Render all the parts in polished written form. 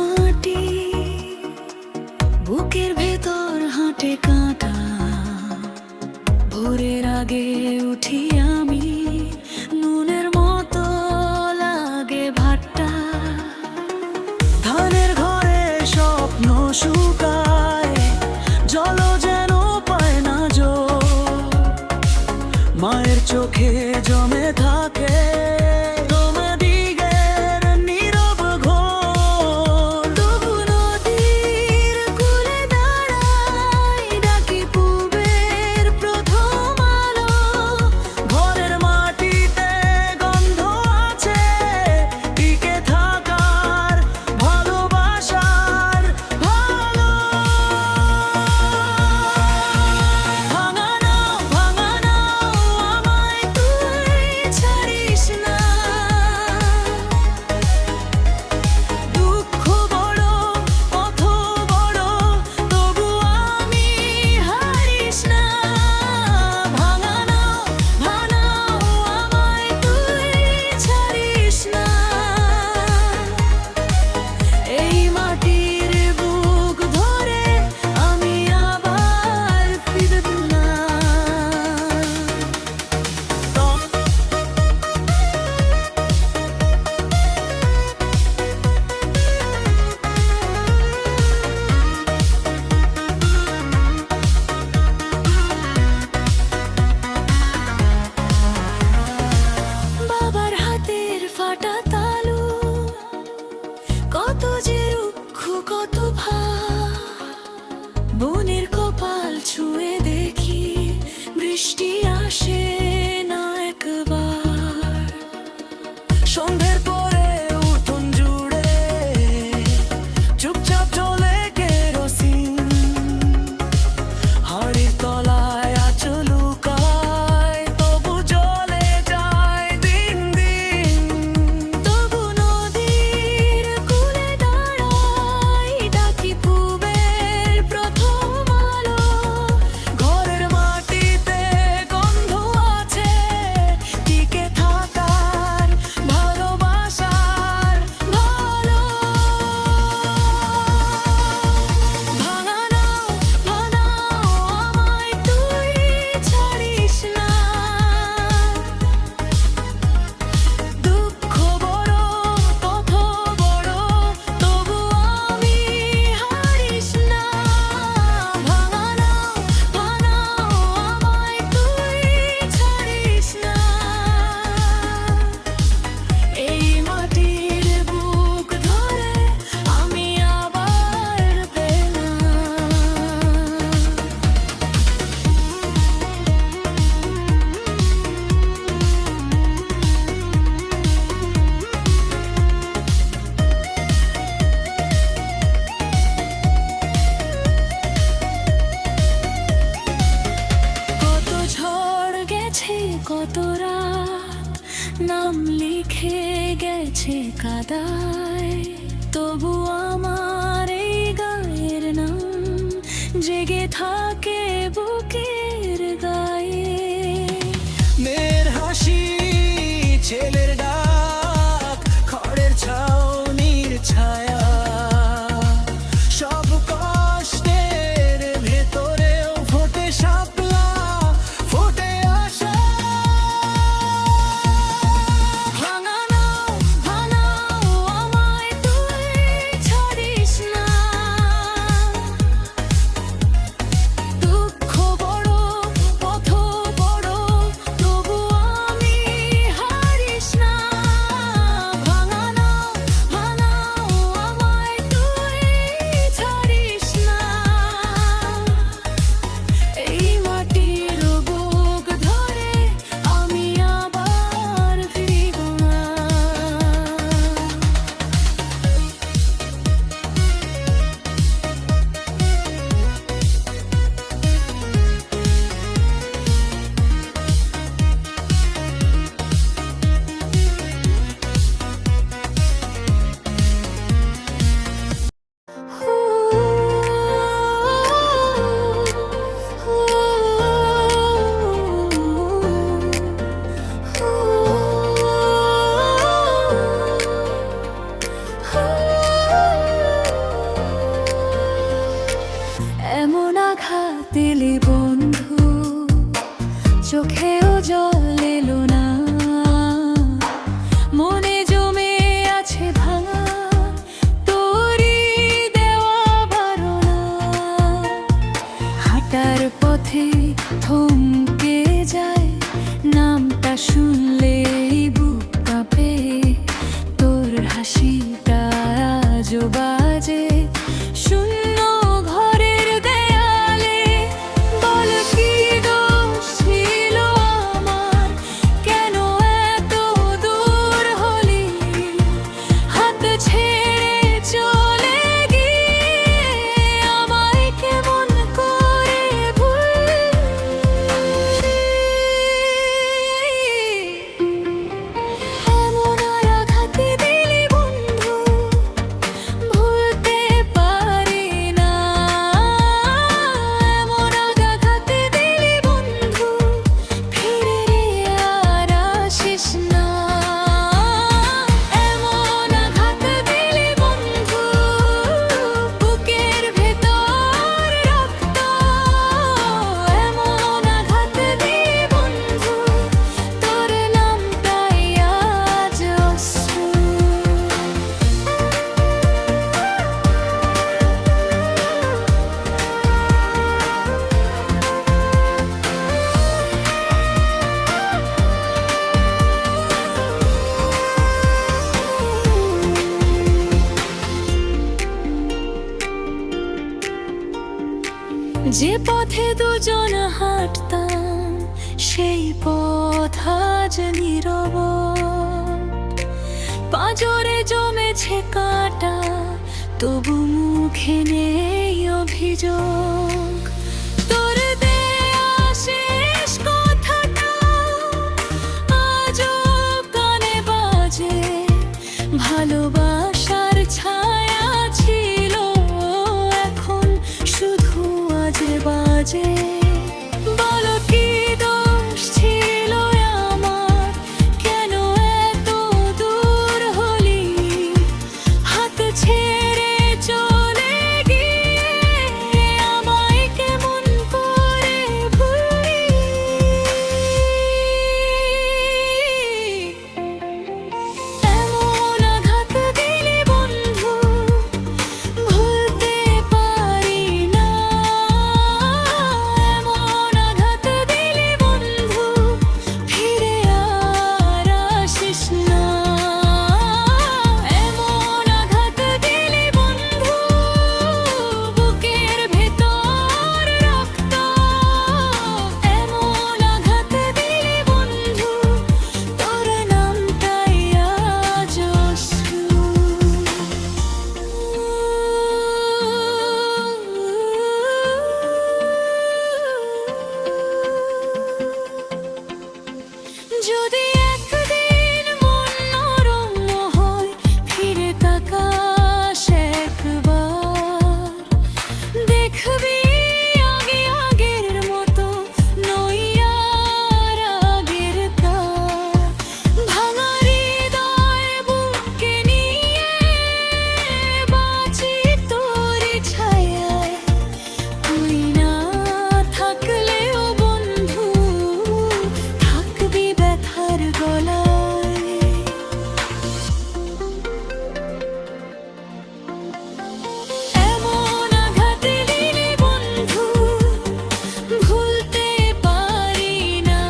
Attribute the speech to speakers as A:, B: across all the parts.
A: মাটি, বুকের ভেতর হাঁটে কাঁটা। ভোরের আগে উঠি আমি, নুনের মতো লাগে ভাতটা। ধানের ঘরে স্বপ্ন শুকায়, জল যেন পায় না জো। মায়ের চোখে জমে থাকে বনের কপাল ছুঁয়ে দেখি, বৃষ্টি আসে না একবার। সন্ধ্যের পরে উঠোন জুড়ে চুপচাপ চলে কেরোসিন। হাড়ির তলায় আঁচল লুকায়, তবু জ্বলে যায় দিন দিন। তবু নদীর কূলে দাঁড়াই, ডাকি পূবের প্রথম আলো। ঘরের মাটিতে গন্ধ আছে, টিকে থাকার ভালোবাসার ভালো। ভাঙানো ভাঙাও আমায়, তুই ছাড়িস না। দুঃখ বড় কত বড়, তবু আমি হারিস না। ভাঙানো ভাঙাও আমায়, তুই ছাড়িস না। এই মাটির বুক ধরে আমি আবার পেলাম। কত ঝড় গেছে, কত রাত নাম লিখে গেছে কাদায়, তবু আমার এই গায়ের নাম জেগে থাকে বুকের গায়ে। মেয়ের হাসি, ছেলের ডাক, খড়ের ছাউনির ছায়া, সব কষ্টের ভেতরেও ফোটে শাপলা, ফোটে আশা। ভাঙানো ভাঙাও আমায়, তুই ছাড়িস না। বাজে শূন্য ঘরের দেয়ালে। বল কি দোষ ছিল আমার, কেন এত দূর হলি? হাত ছেড়ে চলে গিয়ে আমায় কেমন করে ভুললি? এমন আঘাত দিলি বন্ধু, ভুলতে পারি না। এমন আঘাত দিলি বন্ধু, ফিরে আর আসিস না। এমন আঘাত দিলি বন্ধু, বুকের ভেতর রক্ত। এমন আঘাত দিলি বন্ধু, তোর নামটাই আজ অশ্রু। যে পথে দুজন হাঁটতাম, সেই পথ আজ নীরব। পাঁজরে জমেছে কাঁটা, তবু মুখে নেই অভিযোগ। তোর দেয়া শেষ কথাটা আজও কানে বাজে। ভালোবাসার ছায়া ছিল, এখন শুধু আজে বাজে। বল কি দোষ ছিল আমার, কেন এত দূর হলি? হাত ছেড়ে চলে গিয়ে আমায় কেমন করে ভুললি? এমন আঘাত দিলি বন্ধু, ভুলতে পারি না। এমন আঘাত দিলি বন্ধু, ফিরে আর আসিস না। এমন আঘাত দিলি বন্ধু, বুকের ভেতর রক্ত। এমন আঘাত দিলি বন্ধু, তোর নামটাই আজ অশ্রু। যদি একদিন মন নরম হয়, ফিরে তাকাস একবার। দেখবি আগে আগের মতো নই আর আগের তার। ভাঙা হৃদয় বুকে নিয়ে বাঁচি তোরই ছায়ায়। তুই না থাকলেও বন্ধু, থাকবি ব্যথার গলায়। এমন আঘাত দিলি বন্ধু, ভুলতে পারি না।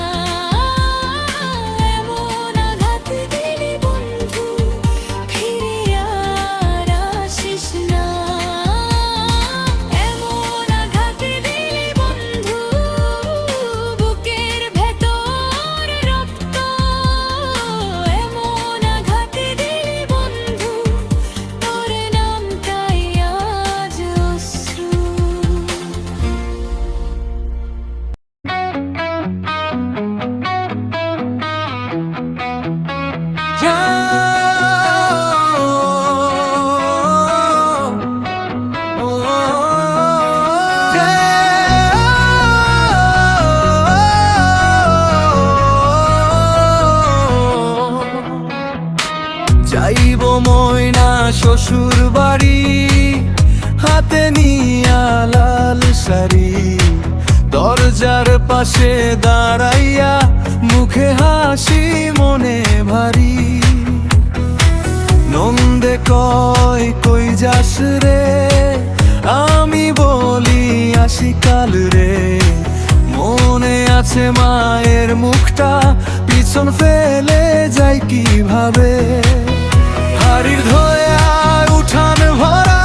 A: এমন আঘাত দিলি বন্ধু, ফিরে আর আসিস না। এমন আঘাত দিলি বন্ধু, বুকের ভেতর রক্ত। এমন আঘাত দিলি বন্ধু, তোর নামটাই আজ অশ্রু।
B: যাইব ময়না শ্বশুর বাড়ি, হাতে নিয়া লাল শাড়ি। দরজার পাশে দাঁড়াইয়া, মুখে হাসি মনে ভারী। নন্দে কয় কই যাস রে, আমি বলি আসি কাল রে। মনে আছে মায়ের মুখটা, পিছন ফেলে যাই কিভাবে। হাড়ির ধোয়া উঠান ভরা,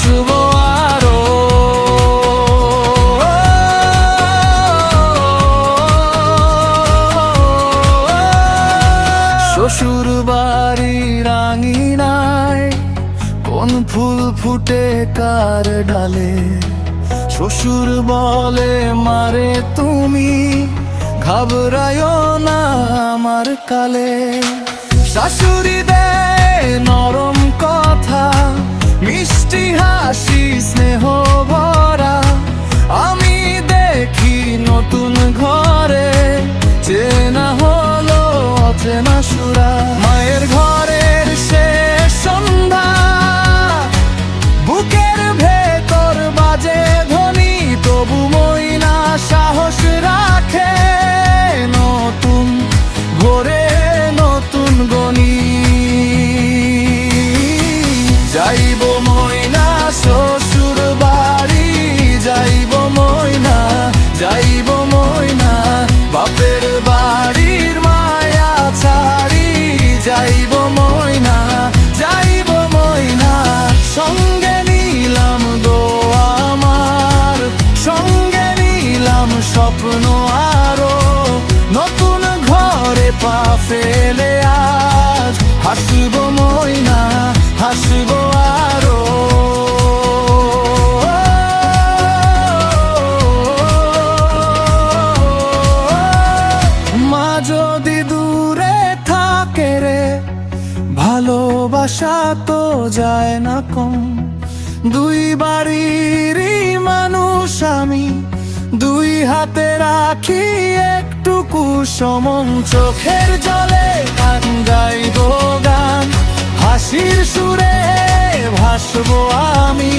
B: হাসবো আরো। শ্বশুর বাড়ির আঙিনায় কোন ফুল ফুটে কার ডালে, শ্বশুর বলে মারে তুমি ঘাবড়ায়ও না আমার কালে। শাশুড়ি দেয় নরম কথা, মিষ্টি হাসি স্নেহ ভরা, আমি দেখি নতুন ঘরে চেনা হলো অচেনা সুরা। মায়ের ঘরের শেষ সন্ধ্যা, বুকের ভেতর বাজে ধ্বনি, তবু মইনা সাহস রাখে নতুন ভোরে নতুন গনি। যাইব মইনা শ্বশুর বাড়ি, যাইব মইনা, যাইব মইনা বাপের বাড়ির মায়া ছাড়ি, যাইব মইনা, যাইব মইনা। সঙ্গে নিলাম দোয়া আমার, সঙ্গে নিলাম স্বপ্ন আরো, নতুন ঘরে পা ফেলে আজ হাসবো মইনা, হাসবো আরো। মা যদি দূরে থাকে রে, ভালোবাসা তো যায় না কম। দুই বাড়িরই মানুষ আমি, দুই হাতে রাখি একটুকু সমন। চোখের জলে গান গাইবো গান, হাসির সুরে ভাসবো আমি।